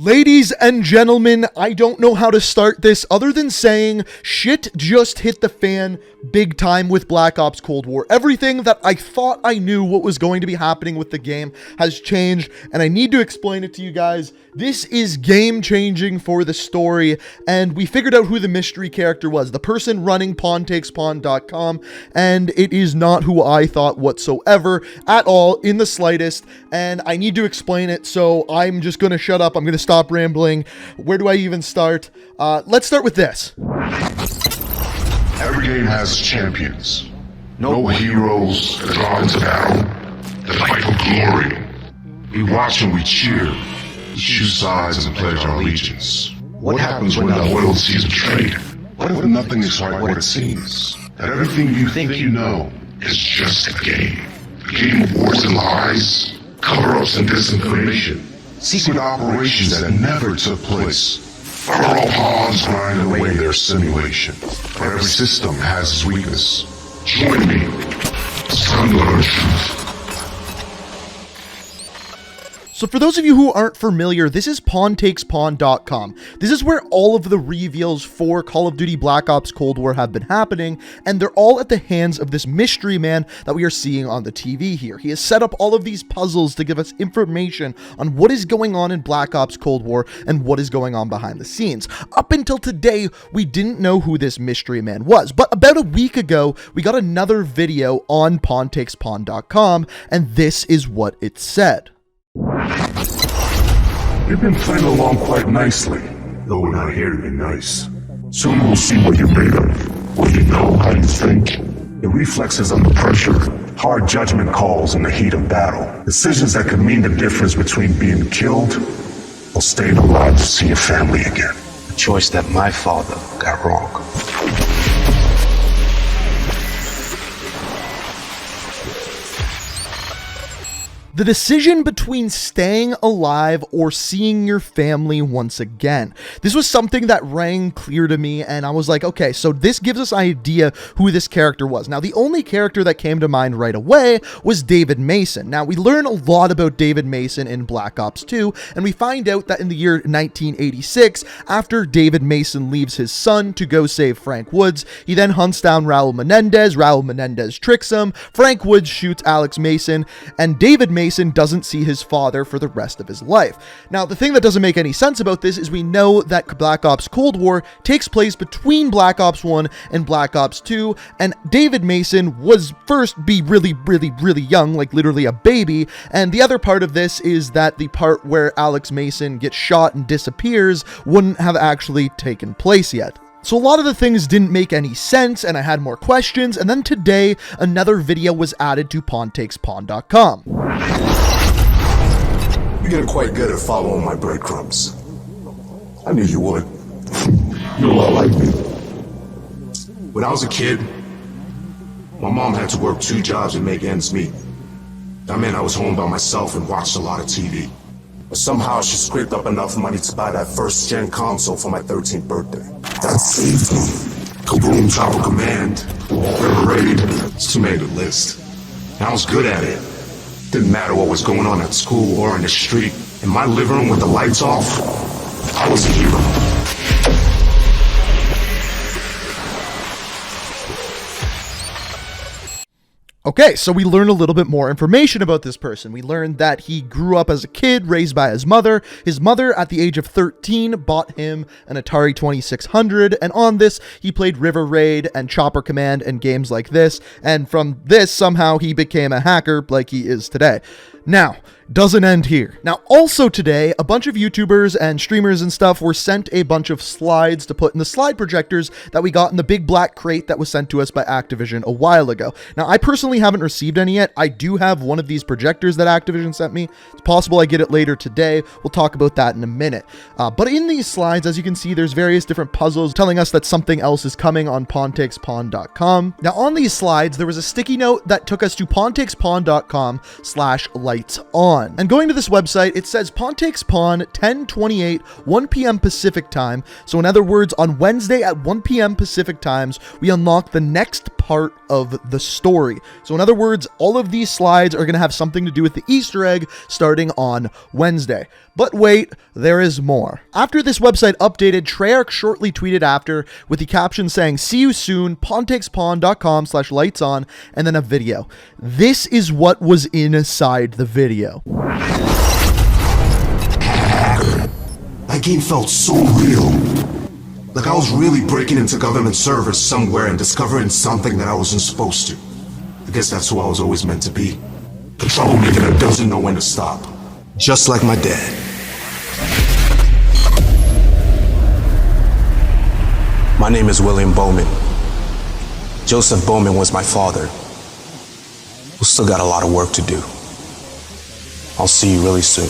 Ladies and gentlemen, I don't know how to start this other than saying shit just hit the fan big time with Black Ops Cold War. Everything that I thought I knew what was going to be happening with the game has changed, and I need to explain it to you guys. This is game changing for the story, and we figured out who the mystery character was, the person running pawntakespawn.com, and it is not who I thought whatsoever at all in the slightest, and I need to explain it, so I'm just going to shut up. I'm going to stop rambling. Where do I even start? Let's start with this. Every game has champions. Noble heroes that draw into battle, that fight for glory. We watch and we cheer. We choose sides and pledge our allegiance. What happens when that loyalty is betrayed? What if nothing is quite what it seems? That everything you think you know is just a game. A game of wars and lies, cover-ups and disinformation. Secret operations that never took place. Federal pawns grind away their simulation. But every system has its weakness. Join me. It's time to learn truth. So for those of you who aren't familiar, this is pawntakespawn.com. This is where all of the reveals for Call of Duty Black Ops Cold War have been happening, and they're all at the hands of this mystery man that we are seeing on the TV here. He has set up all of these puzzles to give us information on what is going on in Black Ops Cold War and what is going on behind the scenes. Up until today, we didn't know who this mystery man was, but about a week ago, we got another video on pawntakespawn.com, and this is what it said. You've been playing along quite nicely, though we're not here to be nice. Soon we'll see what you're made of, what you know, how you think. Your reflexes under pressure, hard judgment calls in the heat of battle. Decisions that could mean the difference between being killed or staying alive to see your family again. A choice that my father got wrong. The decision between staying alive or seeing your family once again. This was something that rang clear to me, and I was like, okay, so this gives us an idea who this character was. Now, the only character that came to mind right away was David Mason. Now, we learn a lot about David Mason in Black Ops 2, and we find out that in the year 1986, after David Mason leaves his son to go save Frank Woods, he then hunts down Raul Menendez. Raul Menendez tricks him. Frank Woods shoots Alex Mason, and David Mason doesn't see his father for the rest of his life. Now, the thing that doesn't make any sense about this is we know that Black Ops Cold War takes place between Black Ops 1 and Black Ops 2, and David Mason was first really young, like literally a baby, and the other part of this is that the part where Alex Mason gets shot and disappears wouldn't have actually taken place yet. So a lot of the things didn't make any sense, and I had more questions, and then today, another video was added to pawntakespawn.com. You're getting quite good at following my breadcrumbs. I knew you would. You're a lot like me. When I was a kid, my mom had to work 2 jobs and make ends meet. That meant I was home by myself and watched a lot of TV. But somehow she scraped up enough money to buy that first-gen console for my 13th birthday. That saved me. Kaboom, Chopper Command, River Raid, she made the list. And I was good at it. Didn't matter what was going on at school or in the street. In my living room with the lights off, I was a hero. Okay, so we learned a little bit more information about this person. We learned that he grew up as a kid, raised by his mother. His mother, at the age of 13, bought him an Atari 2600, and on this, he played River Raid and Chopper Command and games like this, and from this, somehow he became a hacker like he is today. Now, doesn't end here. Now, also today, a bunch of YouTubers and streamers and stuff were sent a bunch of slides to put in the slide projectors that we got in the big black crate that was sent to us by Activision a while ago. Now, I personally haven't received any yet. I do have one of these projectors that Activision sent me. It's possible I get it later today. We'll talk about that in a minute. But in these slides, as you can see, there's various different puzzles telling us that something else is coming on pawntakespawn.com. Now, on these slides, there was a sticky note that took us to pawntakespawn.com/lights-on. And going to this website, it says Pawn 10/28, 1 p.m. Pacific time. So in other words, on Wednesday at 1 p.m. Pacific times, we unlock the next part of the story. So in other words, all of these slides are going to have something to do with the Easter egg starting on Wednesday. But wait, there is more. After this website updated, Treyarch shortly tweeted after with the caption saying, "See you soon, pontakespawn.com/lightson," and then a video. This is what was inside the video. That game felt so real. Like I was really breaking into government servers somewhere and discovering something that I wasn't supposed to. I guess that's who I was always meant to be. The troublemaker that doesn't know when to stop. Just like my dad. My name is William Bowman. Joseph Bowman was my father. We still got a lot of work to do. I'll see you really soon.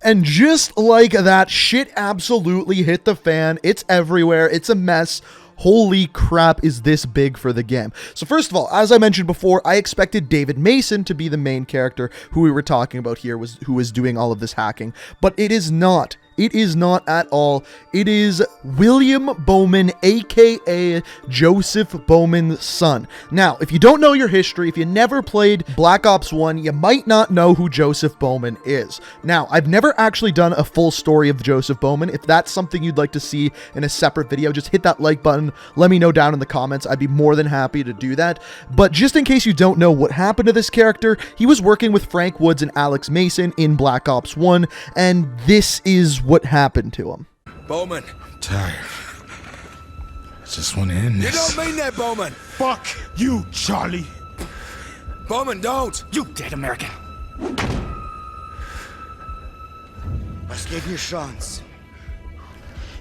And just like that, shit absolutely hit the fan. It's everywhere. It's a mess. Holy crap, is this big for the game? So first of all, as I mentioned before, I expected David Mason to be the main character who we were talking about here, who was doing all of this hacking, but it is not. It is not at all. It is William Bowman, aka Joseph Bowman's son. Now, if you don't know your history, if you never played Black Ops 1, you might not know who Joseph Bowman is. Now, I've never actually done a full story of Joseph Bowman. If that's something you'd like to see in a separate video, just hit that like button. Let me know down in the comments. I'd be more than happy to do that. But just in case you don't know what happened to this character, he was working with Frank Woods and Alex Mason in Black Ops 1, and this is what happened to him. Bowman. Tired. Just want to end You this. don't mean that, Bowman. Fuck you, Charlie. Bowman, don't. You dead American. Последний шанс.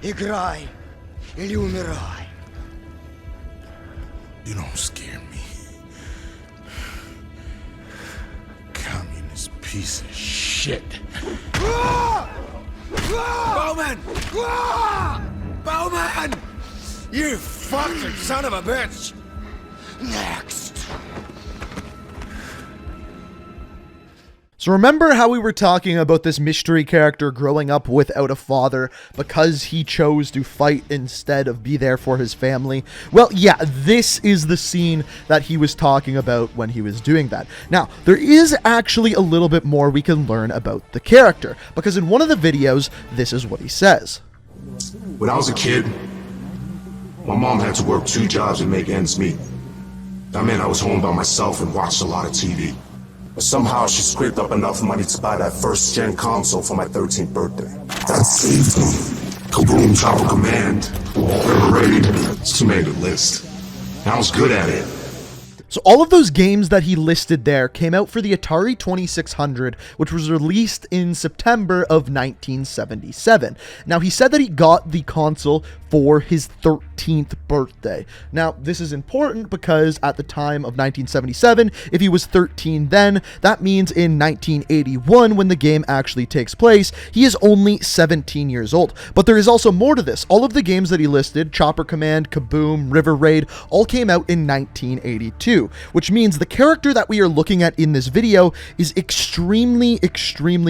Играй или умирай. You don't scare me. Communist piece of shit. Bowman! Bowman! You fucking son of a bitch! Next. So remember how we were talking about this mystery character growing up without a father because he chose to fight instead of be there for his family? Well, yeah, this is the scene that he was talking about when he was doing that. Now, there is actually a little bit more we can learn about the character, because in one of the videos, this is what he says. When I was a kid, my mom had to work 2 jobs and make ends meet. That meant I was home by myself and watched a lot of TV. But somehow she scraped up enough money to buy that first-gen console for my 13th birthday. That saved me. Kaboom, Chopper Command, River Raid, it's too many to list. And I was good at it. So all of those games that he listed there came out for the Atari 2600, which was released in September of 1977. Now, he said that he got the console for his 13th birthday. Now, this is important because at the time of 1977, if he was 13 then, that means in 1981, when the game actually takes place, he is only 17 years old. But there is also more to this. All of the games that he listed, Chopper Command, Kaboom, River Raid, all came out in 1982, which means the character that we are looking at in this video is extremely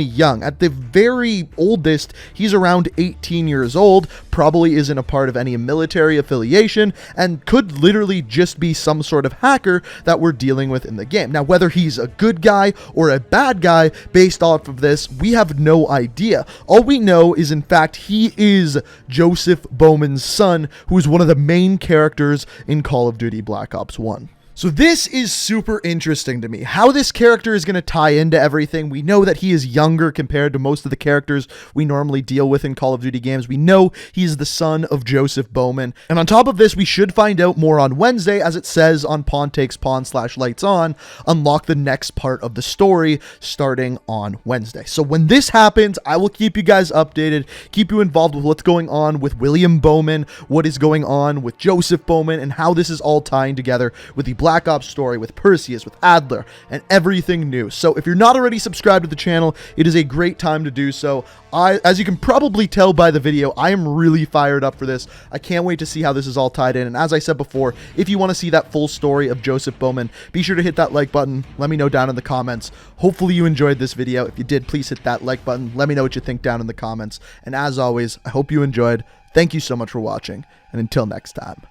young. At the very oldest, he's around 18 years old, probably isn't a part of any military affiliation, and could literally just be some sort of hacker that we're dealing with in the game. Now, whether he's a good guy or a bad guy based off of this, we have no idea. All we know is, in fact, he is Joseph Bowman's son, who is one of the main characters in Call of Duty Black Ops 1. So this is super interesting to me, how this character is going to tie into everything. We know that he is younger compared to most of the characters we normally deal with in Call of Duty games. We know he's the son of Joseph Bowman. And on top of this, we should find out more on Wednesday, as it says on pontakespawn/lightson, unlock the next part of the story starting on Wednesday. So when this happens, I will keep you guys updated, keep you involved with what's going on with William Bowman, what is going on with Joseph Bowman, and how this is all tying together with the Black Ops story, with Perseus, with Adler, and everything new. So if you're not already subscribed to the channel, it is a great time to do so. As you can probably tell by the video, I am really fired up for this. I can't wait to see how this is all tied in. And as I said before, if you want to see that full story of Joseph Bowman, be sure to hit that like button. Let me know down in the comments. Hopefully you enjoyed this video. If you did, please hit that like button. Let me know what you think down in the comments. And as always, I hope you enjoyed. Thank you so much for watching. And until next time,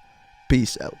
peace out.